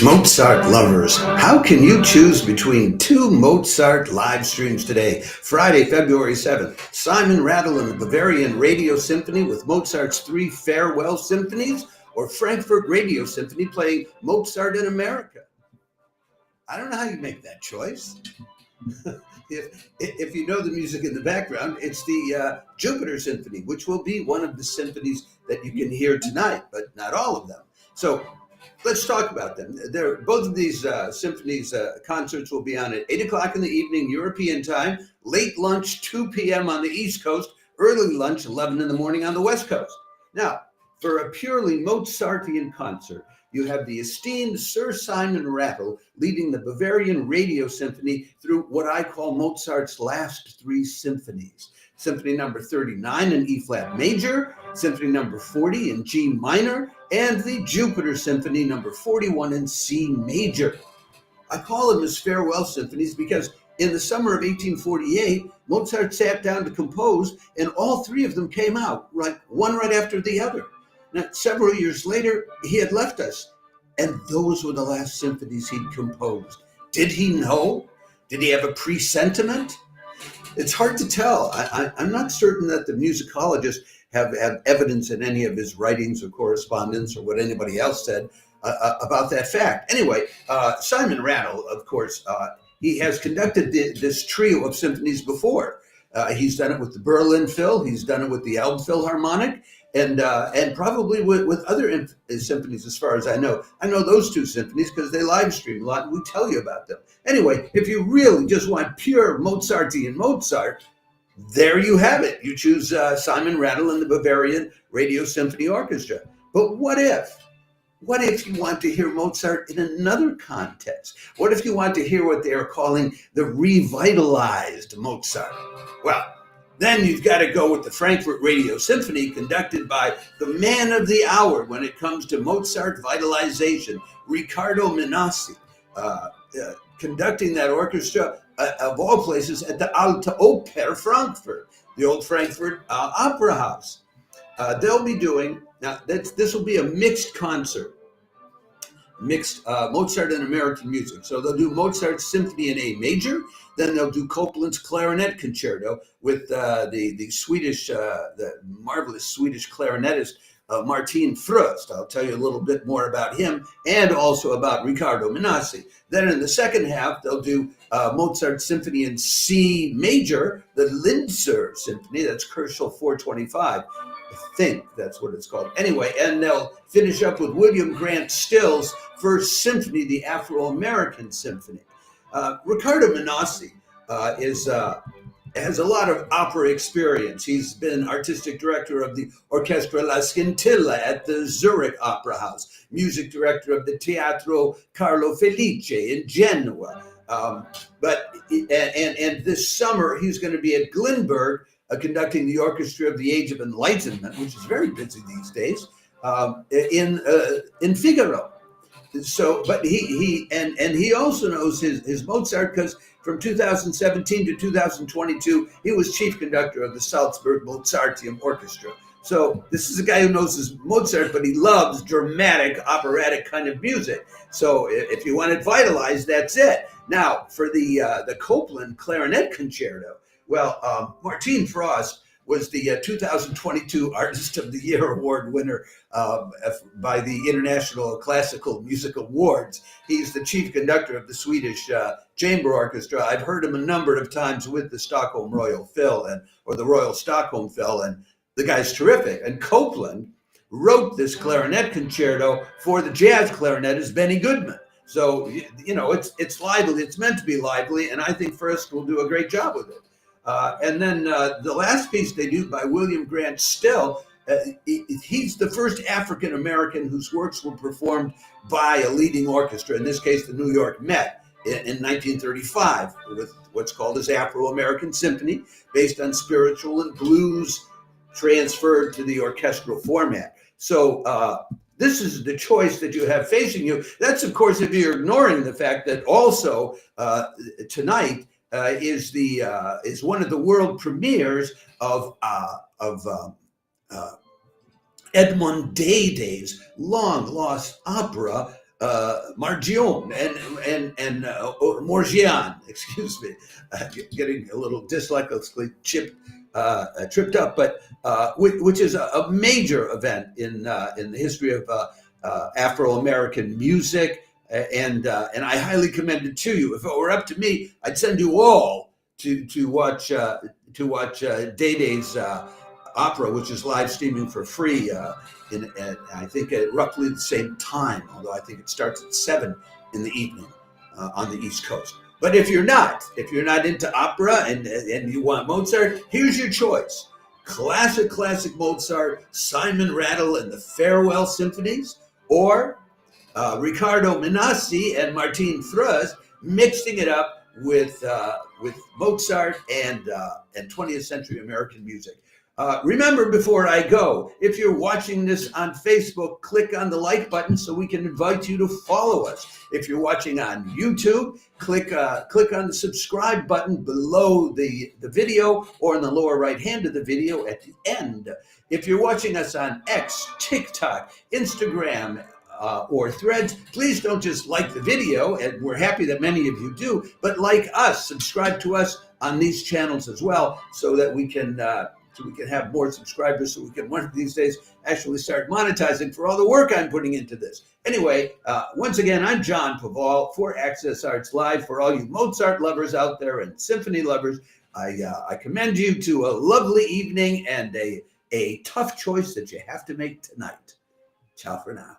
Mozart lovers, how can you choose between two Mozart live streams today? Friday, February 7th, Simon Rattle and the Bavarian Radio Symphony with Mozart's 3 farewell symphonies, or Frankfurt Radio Symphony playing Mozart in America? I don't know how you make that choice. If you know the music in the background, it's the Jupiter Symphony, which will be one of the symphonies that you can hear tonight, but not all of them. So let's talk about them. Both of these symphonies concerts will be on at 8 o'clock in the evening, European time, late lunch, 2 p.m. on the East Coast, early lunch, 11 in the morning on the West Coast. Now, for a purely Mozartian concert, you have the esteemed Sir Simon Rattle leading the Bavarian Radio Symphony through what I call Mozart's last 3 symphonies. Symphony number 39 in E-flat major, Symphony number 40 in G minor, and the Jupiter Symphony number 41 in C major. I call them his farewell symphonies because in the summer of 1848, Mozart sat down to compose, and all 3 of them came out, one right after the other. Now, several years later, he had left us, and those were the last symphonies he'd composed. Did he know? Did he have a presentiment? It's hard to tell. I'm not certain that the musicologists have evidence in any of his writings or correspondence or what anybody else said about that fact. Anyway, Simon Rattle, of course, he has conducted this trio of symphonies before. He's done it with the Berlin Phil, he's done it with the Elb Philharmonic, and probably with other symphonies, as far as I know. I know those 2 symphonies because they live stream a lot and we tell you about them. Anyway, if you really just want pure Mozartian Mozart, there you have it. You choose Simon Rattle and the Bavarian Radio Symphony Orchestra. But what if? What if you want to hear Mozart in another context? What if you want to hear what they are calling the revitalized Mozart? Well, then you've got to go with the Frankfurt Radio Symphony, conducted by the man of the hour when it comes to Mozart vitalization, Riccardo Minassi, conducting that orchestra, of all places, at the Alte Oper Frankfurt, the old Frankfurt Opera House. They'll be doing, now this will be a mixed concert, mixed Mozart and American music. So they'll do Mozart's Symphony in A major, then they'll do Copland's Clarinet Concerto with the Swedish, the marvelous Swedish clarinetist Martin Fröst. I'll tell you a little bit more about him and also about Riccardo Minassi. Then in the second half, they'll do Mozart's Symphony in C major, the Linzer Symphony, that's Kerschel 425. I think that's what it's called. Anyway, and they'll finish up with William Grant Still's First Symphony, the Afro-American Symphony. Riccardo Minassi has a lot of opera experience. He's been artistic director of the Orchestra La Scintilla at the Zurich Opera House, music director of the Teatro Carlo Felice in Genoa. But this summer, he's going to be at Glinberg conducting the Orchestra of the Age of Enlightenment, which is very busy these days, in Figaro. So, but he also knows his Mozart because from 2017 to 2022, he was chief conductor of the Salzburg Mozarteum Orchestra. So this is a guy who knows his Mozart, but he loves dramatic, operatic kind of music. So if you want it vitalized, that's it. Now, for the Copland Clarinet Concerto, well, Martin Fröst was the 2022 Artist of the Year Award winner by the International Classical Music Awards. He's the chief conductor of the Swedish Chamber Orchestra. I've heard him a number of times with the Stockholm Royal Phil or the Royal Stockholm Phil, and the guy's terrific. And Copland wrote this clarinet concerto for the jazz clarinetist Benny Goodman. So, you know, it's lively. It's meant to be lively, and I think Fröst will do a great job with it. And then the last piece they do by William Grant Still, he's the first African-American whose works were performed by a leading orchestra, in this case, the New York Met, in 1935, with what's called his Afro-American Symphony, based on spiritual and blues transferred to the orchestral format. So this is the choice that you have facing you. That's, of course, if you're ignoring the fact that also tonight, is one of the world premieres of Edmond Day's long lost opera Margion or Morgian, excuse me, getting a little dyslexically tripped up, but which is a major event in the history of Afro-American music, and I highly commend it to you. If it were up to me, I'd send you all to watch Day Day's opera, which is live streaming for free I think at roughly the same time, although I think it starts at 7 in the evening on the East Coast. But if you're not into opera and you want Mozart, here's your choice. Classic Mozart, Simon Rattle and the Farewell Symphonies, or Riccardo Minassi and Martin Thrust mixing it up with Mozart and 20th century American music. Remember, before I go, if you're watching this on Facebook, click on the like button so we can invite you to follow us. If you're watching on YouTube, click on the subscribe button below the video or in the lower right hand of the video at the end. If you're watching us on X, TikTok, Instagram, or Threads, please don't just like the video, and we're happy that many of you do, but like us, subscribe to us on these channels as well, so that we can have more subscribers, so we can one of these days actually start monetizing for all the work I'm putting into this. Anyway, once again, I'm John Paval for Access Arts Live. For all you Mozart lovers out there and symphony lovers, I commend you to a lovely evening and a tough choice that you have to make tonight. Ciao for now.